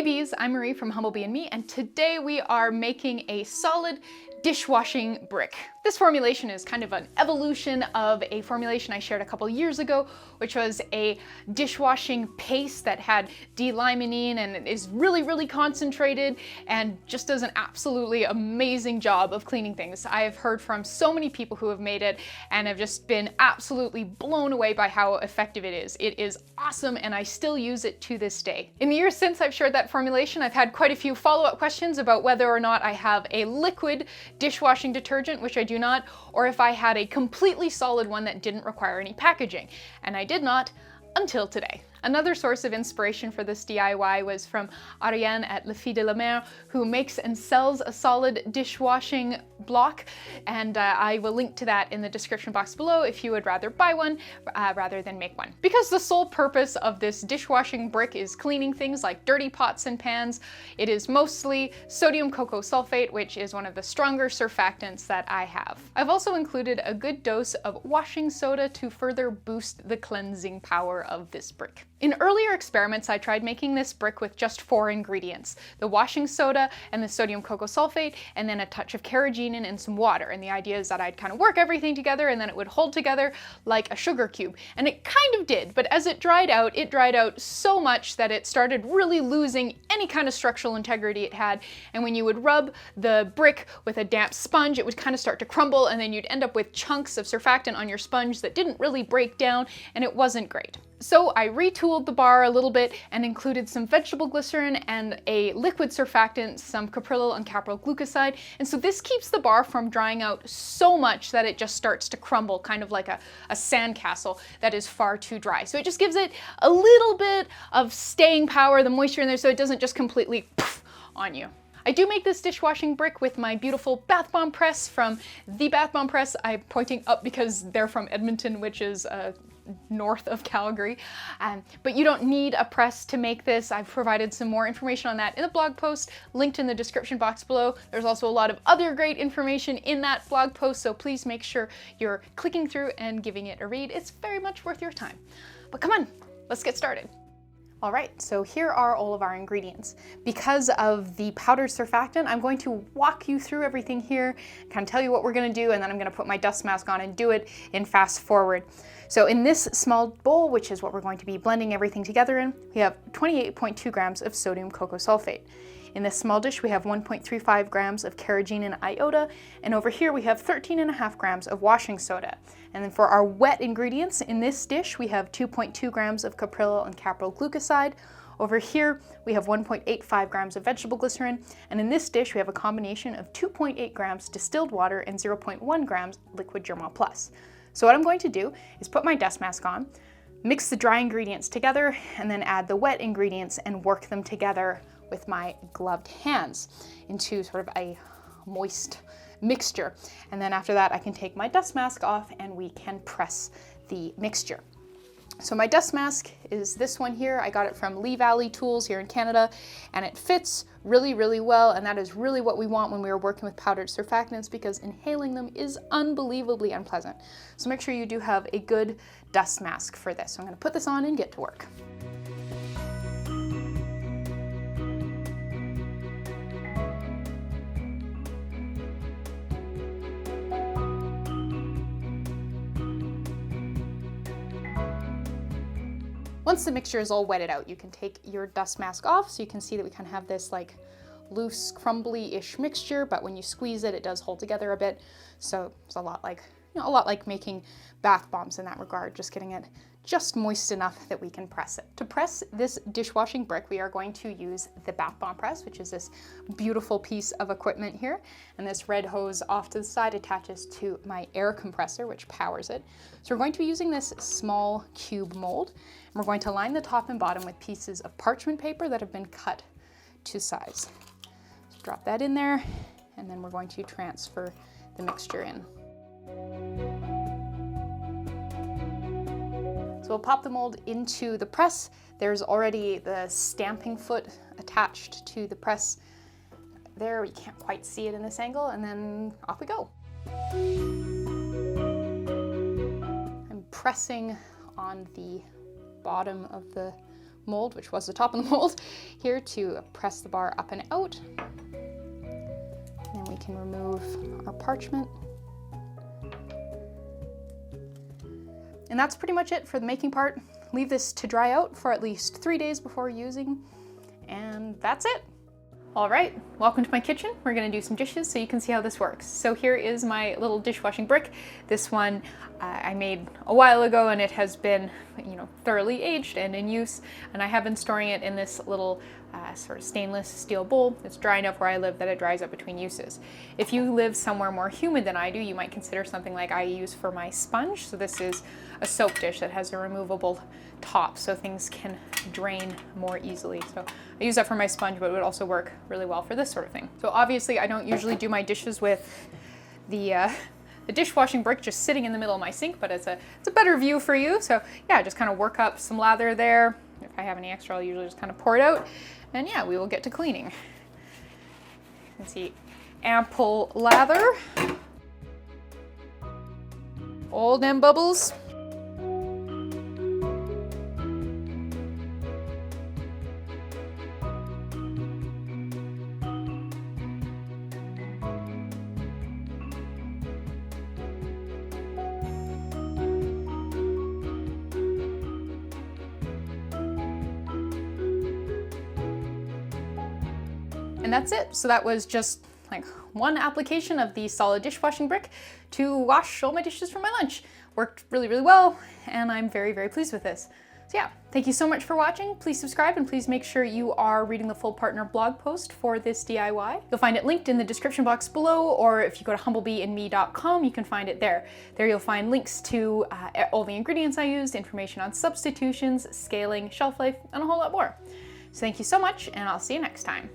Bees, I'm Marie from Humblebee and Me, and today we are making a solid dishwashing brick. This formulation is kind of an evolution of a formulation I shared a couple years ago, which was a dishwashing paste that had D-limonene and is really concentrated and just does an absolutely amazing job of cleaning things. I have heard from so many people who have made it and have just been absolutely blown away by how effective it is. It is awesome and I still use it to this day. In the years since I've shared that formulation, I've had quite a few follow-up questions about whether or not I have a liquid dishwashing detergent, which I do not, or if I had a completely solid one that didn't require any packaging. And I did not until today. Another source of inspiration for this DIY was from Ariane at Le Fille de la Mer, who makes and sells a solid dishwashing block, and I will link to that in the description box below if you would rather buy one rather than make one. Because the sole purpose of this dishwashing brick is cleaning things like dirty pots and pans, it is mostly sodium cocoa sulfate, which is one of the stronger surfactants that I have. I've also included a good dose of washing soda to further boost the cleansing power of this brick. In earlier experiments, I tried making this brick with just 4 ingredients: the washing soda and the sodium cocoa sulfate, and then a touch of carrageenan and some water. And the idea is that I'd kind of work everything together and then it would hold together like a sugar cube. And it kind of did, but as it dried out so much that it started really losing any kind of structural integrity it had. And when you would rub the brick with a damp sponge, it would kind of start to crumble, and then you'd end up with chunks of surfactant on your sponge that didn't really break down, and it wasn't great. So I retooled the bar a little bit and included some vegetable glycerin and a liquid surfactant, some Caprylyl and Capryl glucoside. And so this keeps the bar from drying out so much that it just starts to crumble, kind of like a sandcastle that is far too dry. So it just gives it a little bit of staying power, the moisture in there, so it doesn't just completely poof on you. I do make this dishwashing brick with my beautiful bath bomb press from The Bath Bomb Press. I'm pointing up because they're from Edmonton, which is north of Calgary. But you don't need a press to make this. I've provided some more information on that in a blog post linked in the description box below. There's also a lot of other great information in that blog post, so please make sure you're clicking through and giving it a read. It's very much worth your time. But come on, let's get started. All right, so here are all of our ingredients. Because of the powdered surfactant, I'm going to walk you through everything here, kind of tell you what we're gonna do, and then I'm gonna put my dust mask on and do it in fast forward. So in this small bowl, which is what we're going to be blending everything together in, we have 28.2 grams of sodium cocoa sulfate. In this small dish, we have 1.35 grams of carrageenan iota, and over here we have 13.5 grams of washing soda. And then for our wet ingredients in this dish, we have 2.2 grams of Capryl and Capryl glucoside. Over here, we have 1.85 grams of vegetable glycerin, and in this dish, we have a combination of 2.8 grams distilled water and 0.1 grams liquid germall plus. So what I'm going to do is put my dust mask on, mix the dry ingredients together, and then add the wet ingredients and work them together with my gloved hands into sort of a moist mixture. And then after that, I can take my dust mask off and we can press the mixture. So my dust mask is this one here. I got it from Lee Valley Tools here in Canada, and it fits really well, and that is really what we want when we are working with powdered surfactants, because inhaling them is unbelievably unpleasant. So make sure you do have a good dust mask for this. So I'm going to put this on and get to work. Once the mixture is all wetted out, you can take your dust mask off, so you can see that we kind of have this like loose, crumbly-ish mixture, but when you squeeze it, it does hold together a bit. So it's a lot like making bath bombs in that regard, just getting it just moist enough that we can press it. To press this dishwashing brick, we are going to use the bath bomb press, which is this beautiful piece of equipment here. And this red hose off to the side attaches to my air compressor, which powers it. So we're going to be using this small cube mold, and we're going to line the top and bottom with pieces of parchment paper that have been cut to size. So drop that in there, and then we're going to transfer the mixture in. So we'll pop the mold into the press. There's already the stamping foot attached to the press there. You can't quite see it in this angle, and then off we go. I'm pressing on the bottom of the mold, which was the top of the mold, here to press the bar up and out. And we can remove our parchment. And that's pretty much it for the making part. Leave this to dry out for at least 3 days before using, and that's it. All right, welcome to my kitchen. We're gonna do some dishes so you can see how this works. So here is my little dishwashing brick. This one I made a while ago, and it has been, thoroughly aged and in use. And I have been storing it in this little sort of stainless steel bowl. It's dry enough where I live that it dries up between uses. If you live somewhere more humid than I do, you might consider something like I use for my sponge. So this is a soap dish that has a removable top so things can drain more easily. So I use that for my sponge, but it would also work really well for this sort of thing. So obviously I don't usually do my dishes with the dishwashing brick just sitting in the middle of my sink, but it's a better view for you. So yeah, just kind of work up some lather there. If I have any extra, I'll usually just kind of pour it out. And yeah, we will get to cleaning. You can see ample lather. All them bubbles. And that's it. So that was just like one application of the solid dishwashing brick to wash all my dishes for my lunch. Worked really, really well, and I'm very, very pleased with this. So yeah, thank you so much for watching. Please subscribe, and please make sure you are reading the full partner blog post for this DIY. You'll find it linked in the description box below, or if you go to humblebeeandme.com, you can find it there. There you'll find links to all the ingredients I used, information on substitutions, scaling, shelf life, and a whole lot more. So thank you so much, and I'll see you next time.